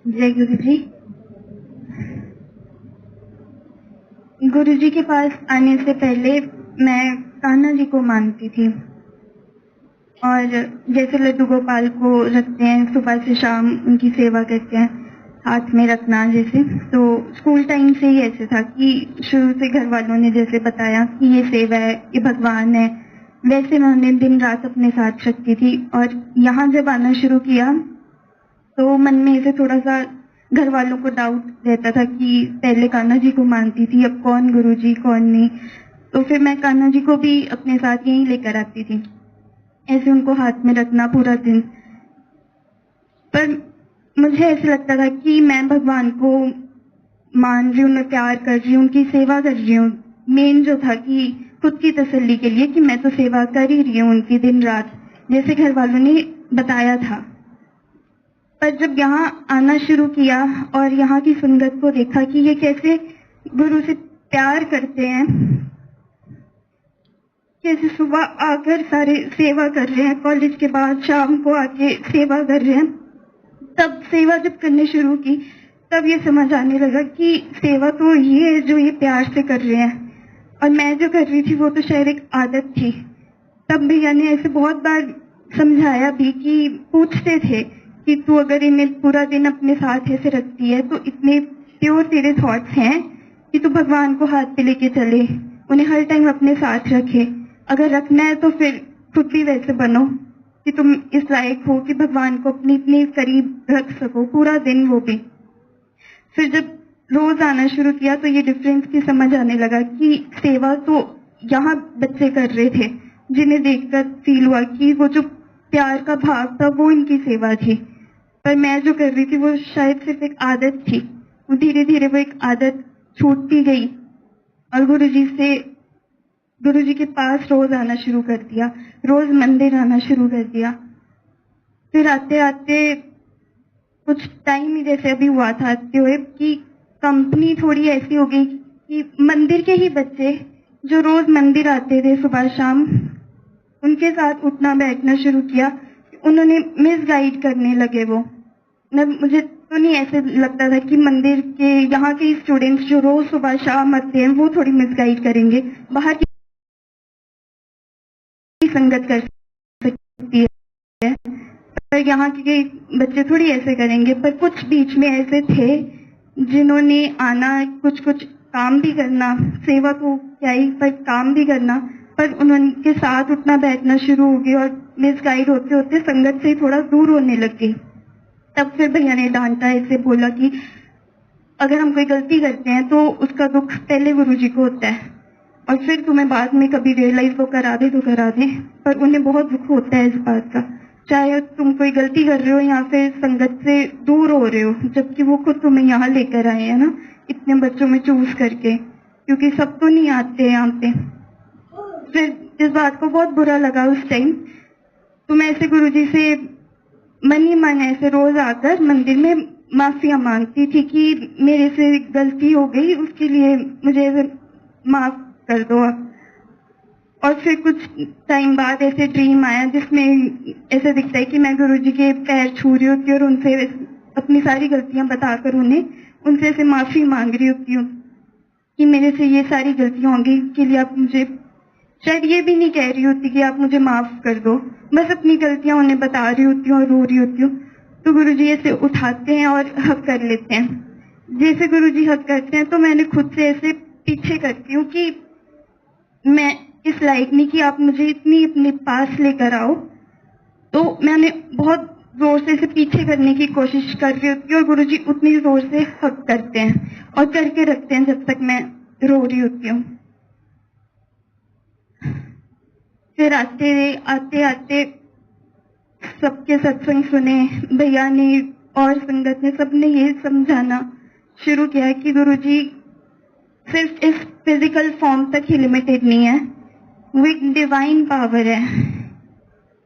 जय गुरु जी। गुरु जी के पास आने से पहले मैं कान्हा जी को मानती थी, और जैसे लड्डू गोपाल को रखते हैं, सुबह से शाम उनकी सेवा करते हैं, हाथ में रखना जैसे, तो स्कूल टाइम से ही ऐसे था कि शुरू से घर वालों ने जैसे बताया कि ये सेवा है, ये भगवान है, वैसे मैं उन्हें दिन रात अपने साथ रखती थी। और यहाँ जब आना शुरू किया तो मन में ऐसे थोड़ा सा घर वालों को डाउट रहता था कि पहले कान्हा जी को मानती थी, अब कौन गुरु जी कौन नहीं। तो फिर मैं कान्हा जी को भी अपने साथ यहीं लेकर आती थी, ऐसे उनको हाथ में रखना पूरा दिन। पर मुझे ऐसे लगता था कि मैं भगवान को मान रही हूँ, मैं प्यार कर रही हूँ, उनकी सेवा कर रही हूँ। मेन जो था कि खुद की तसल्ली के लिए कि मैं तो सेवा कर ही रही हूँ उनकी दिन रात, जैसे घर वालों ने बताया था। पर जब यहाँ आना शुरू किया और यहाँ की संगत को देखा कि ये कैसे गुरु से प्यार करते हैं, कैसे सुबह आकर सारे सेवा कर रहे हैं, कॉलेज के बाद शाम को आके सेवा कर रहे हैं, तब सेवा जब करने शुरू की तब ये समझ आने लगा कि सेवा तो ये है जो ये प्यार से कर रहे हैं, और मैं जो कर रही थी वो तो शायद एक आदत थी। तब भैया ने ऐसे बहुत बार समझाया भी कि पूछते थे कि तू अगर इन्हें पूरा दिन अपने साथ ऐसे रखती है तो इतने प्योर तेरे थॉट्स हैं कि तू भगवान को हाथ पे लेके चले, उन्हें हर टाइम अपने साथ रखे। अगर रखना है तो फिर खुद भी वैसे बनो कि तुम इस लायक हो कि भगवान को अपने इतने करीब रख सको पूरा दिन, वो भी। फिर जब रोज आना शुरू किया तो ये डिफरेंस भी समझ आने लगा कि सेवा तो यहाँ बच्चे कर रहे थे, जिन्हें देखकर फील हुआ कि वो जो प्यार का भाव था वो इनकी सेवा थी। पर मैं जो कर रही थी वो शायद सिर्फ एक आदत थी। वो धीरे धीरे वो एक आदत छूटती गई और गुरु जी के पास रोज आना शुरू कर दिया, रोज मंदिर आना शुरू कर दिया। फिर आते आते कुछ टाइम ही जैसे अभी हुआ था आते हुए कि कंपनी थोड़ी ऐसी हो गई कि मंदिर के ही बच्चे जो रोज मंदिर आते थे सुबह शाम, उनके साथ उठना बैठना शुरू किया। उन्होंने मिसगाइड करने लगे। वो मुझे तो नहीं ऐसे लगता था कि मंदिर के यहाँ के स्टूडेंट्स जो रोज सुबह शाम आते हैं वो थोड़ी मिसगाइड करेंगे, बाहर की संगत कर सकती है, पर यहाँ के बच्चे थोड़ी ऐसे करेंगे। पर कुछ बीच में ऐसे थे जिन्होंने आना, कुछ कुछ काम भी करना, सेवा तो क्या ही पर काम भी करना, पर उनके साथ उठना बैठना शुरू हो गया और मिसगाइड होते होते संगत से थोड़ा दूर होने लग गई। तब फिर भैया ने डांटा, ऐसे बोला कि अगर हम कोई गलती करते हैं तो उसका दुख पहले गुरु जी को होता है, और फिर तुम्हें बाद में कभी रियलाइज वो करा दे तो करा दे, पर उन्हें बहुत दुख होता है इस बात का। चाहे तुम कोई गलती कर रहे हो, यहाँ से संगत से दूर हो रहे हो, जबकि वो खुद तुम्हें यहाँ लेकर आए हैं ना, इतने बच्चों में चूज करके, क्योंकि सब तो नहीं आते यहाँ पे। फिर इस बात को बहुत बुरा लगा उस टाइम, तो मैं ऐसे गुरु जी से मन ही मन ऐसे रोज आकर मंदिर में माफिया मांगती थी कि मेरे से गलती हो गई, उसके लिए मुझे माफ कर दो। और फिर कुछ टाइम बाद ऐसे ड्रीम आया जिसमें ऐसे दिखता है कि मैं गुरुजी के पैर छू रही होती हूँ और उनसे अपनी सारी गलतियां बताकर उनसे ऐसे माफी मांग रही होती हूँ कि मेरे से ये सारी गलतियां होंगी, इसके लिए आप मुझे, शायद ये भी नहीं कह रही होती कि आप मुझे माफ कर दो, बस अपनी गलतियां उन्हें बता रही होती हूँ और रो रही होती हूँ। तो गुरुजी ऐसे उठाते हैं और हक कर लेते हैं। जैसे गुरुजी हक करते हैं तो मैंने खुद से ऐसे पीछे करती हूँ कि मैं इस लायक नहीं कि आप मुझे इतनी अपने पास लेकर आओ। तो मैंने बहुत जोर से इसे पीछे करने की कोशिश कर रही होती हूँ और गुरुजी उतनी जोर से हक करते हैं और करके रखते हैं जब तक मैं रो रही होती हूँ। फिर आते आते सबके सत्संग सुने, भैया ने और संगत ने, सबने ये समझाना शुरू किया कि गुरुजी सिर्फ इस फिजिकल फॉर्म तक ही लिमिटेड नहीं है, वो एक डिवाइन पावर है,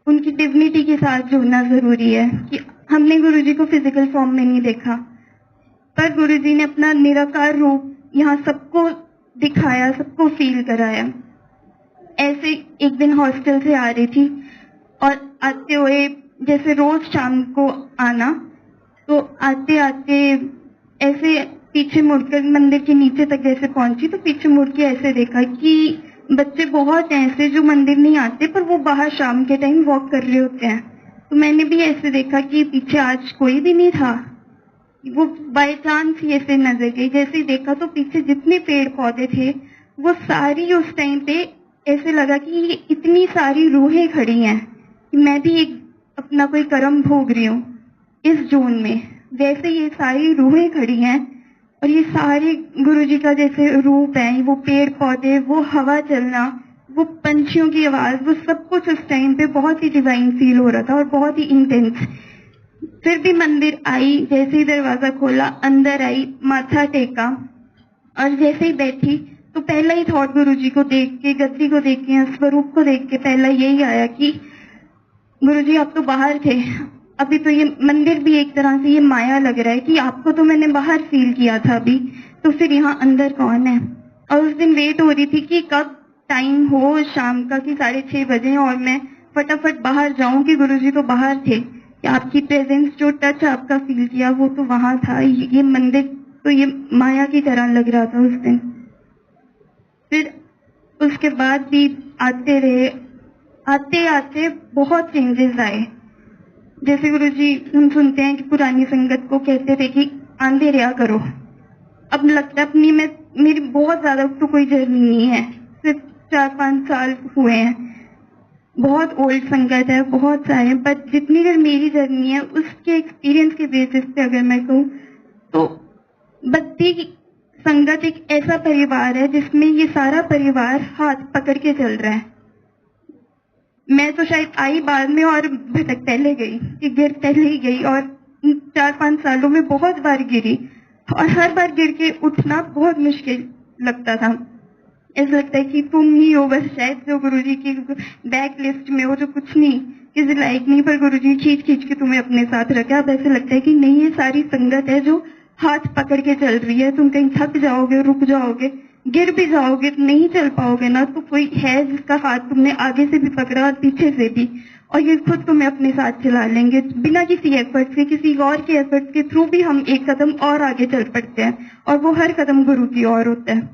उनकी डिविनिटी के साथ जुड़ना जरूरी है। कि हमने गुरुजी को फिजिकल फॉर्म में नहीं देखा, पर गुरुजी ने अपना निराकार रूप यहाँ सबको दिखाया, सबको फील कराया। ऐसे एक दिन हॉस्टल से आ रही थी और आते हुए जैसे रोज शाम को आना, तो आते आते ऐसे पीछे मुड़कर मंदिर के नीचे तक जैसे पहुंची तो पीछे मुड़ के ऐसे देखा कि बच्चे बहुत हैं ऐसे जो मंदिर नहीं आते पर वो बाहर शाम के टाइम वॉक कर रहे होते हैं। तो मैंने भी ऐसे देखा कि पीछे आज कोई भी नहीं था, वो बाय चांस ही ऐसे नजर गई। जैसे ही देखा तो पीछे जितने पेड़ पौधे थे वो सारी उस टाइम पे ऐसे लगा कि ये इतनी सारी रूहें खड़ी हैं कि मैं भी एक अपना कोई कर्म भोग रही हूँ इस जून में। वैसे ये सारी रूहें खड़ी हैं और ये सारे गुरुजी का जैसे रूप है, वो पेड़ पौधे, वो हवा चलना, वो पंछियों की आवाज, वो सब कुछ उस टाइम पे बहुत ही डिवाइन फील हो रहा था और बहुत ही इंटेंस। फिर भी मंदिर आई, जैसे ही दरवाजा खोला अंदर आई, माथा टेका और जैसे ही बैठी तो पहला ही थॉट गुरुजी को देख के, गद्दी को देख के, स्वरूप को देख के पहला यही आया कि गुरुजी आप तो बाहर थे, अभी तो ये मंदिर भी एक तरह से ये माया लग रहा है कि आपको तो मैंने बाहर फील किया था अभी, तो फिर यहाँ अंदर कौन है। और उस दिन वेट हो रही थी कि कब टाइम हो शाम का कि 6:30 बजे और मैं फटाफट बाहर जाऊं कि गुरुजी तो बाहर थे, कि आपकी प्रेजेंस जो टच आपका फील किया वो तो वहां था। ये मंदिर तो ये माया की तरह लग रहा था उस दिन। फिर उसके बाद भी आते रहे, आते आते बहुत चेंजेस आए। जैसे गुरुजी हम सुनते हैं कि पुरानी संगत को कहते थे कि आंधे रहा करो। अब लगता है अपनी में मेरी बहुत ज्यादा तो कोई जर्नी नहीं है, सिर्फ 4-5 साल हुए हैं, बहुत ओल्ड संगत है, बहुत सारे, बट जितनी देर मेरी जर्नी है उसके एक्सपीरियंस के बेसिस पे अगर मैं कहूँ तो बद्दी संगत एक ऐसा परिवार है जिसमें ये सारा परिवार हाथ पकड़ के चल रहा है। मैं तो शायद आई बाद में और भटक पहले गई, कि गिर पहले ही गई और 4-5 सालों में बहुत बार गिरी और हर बार गिर के उठना बहुत मुश्किल लगता था। ऐसा लगता है कि तुम ही हो बस शायद जो गुरुजी की बैक लिस्ट में हो, जो कुछ नहीं, किसी लायक नहीं, पर गुरुजी खींच खींच के तुम्हें अपने साथ रखा। अब ऐसे लगता है कि नहीं, ये सारी संगत है जो हाथ पकड़ के चल रही है। तुम कहीं थक जाओगे, रुक जाओगे, गिर भी जाओगे, नहीं चल पाओगे ना, तो कोई है जिसका हाथ तुमने आगे से भी पकड़ा और पीछे से भी, और ये खुद तुम्हें अपने साथ चला लेंगे बिना किसी एफर्ट के, किसी और के एफर्ट के थ्रू भी हम एक कदम और आगे चल पड़ते हैं, और वो हर कदम गुरु की ओर होता है।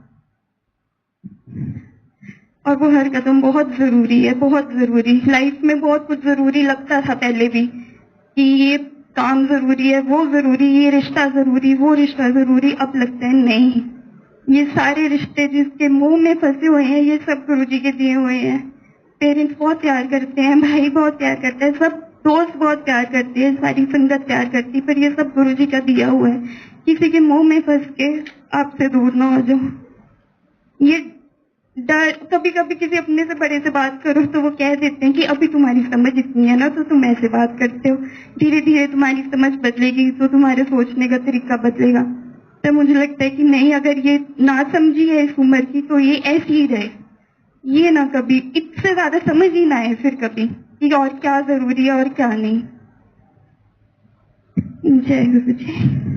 और वो हर कदम बहुत जरूरी है, बहुत जरूरी। लाइफ में बहुत कुछ जरूरी लगता था पहले भी कि ये काम जरूरी है, वो जरूरी, ये रिश्ता जरूरी, वो रिश्ता जरूरी। अब लगता है नहीं, ये सारे रिश्ते जिसके मुंह में फंसे हुए हैं ये सब गुरुजी के दिए हुए हैं। पेरेंट्स बहुत प्यार करते हैं, भाई बहुत प्यार करते हैं, सब दोस्त बहुत प्यार करते हैं, सारी संगत प्यार करती है, पर ये सब गुरुजी का दिया हुआ है। किसी के मुंह में फंस के आपसे दूर ना हो जाओ। ये डर, कभी कभी किसी अपने से बड़े से बात करो तो वो कह देते हैं कि अभी तुम्हारी समझ इतनी है ना तो तुम ऐसे बात करते हो, धीरे धीरे तुम्हारी समझ बदलेगी तो तुम्हारे सोचने का तरीका बदलेगा। तो मुझे लगता है कि नहीं, अगर ये ना समझी है इस उम्र की तो ये ऐसी ही रहे, ये ना कभी इससे ज्यादा समझ ही ना आए फिर कभी कि और क्या जरूरी है और क्या नहीं। जय गुरु जी।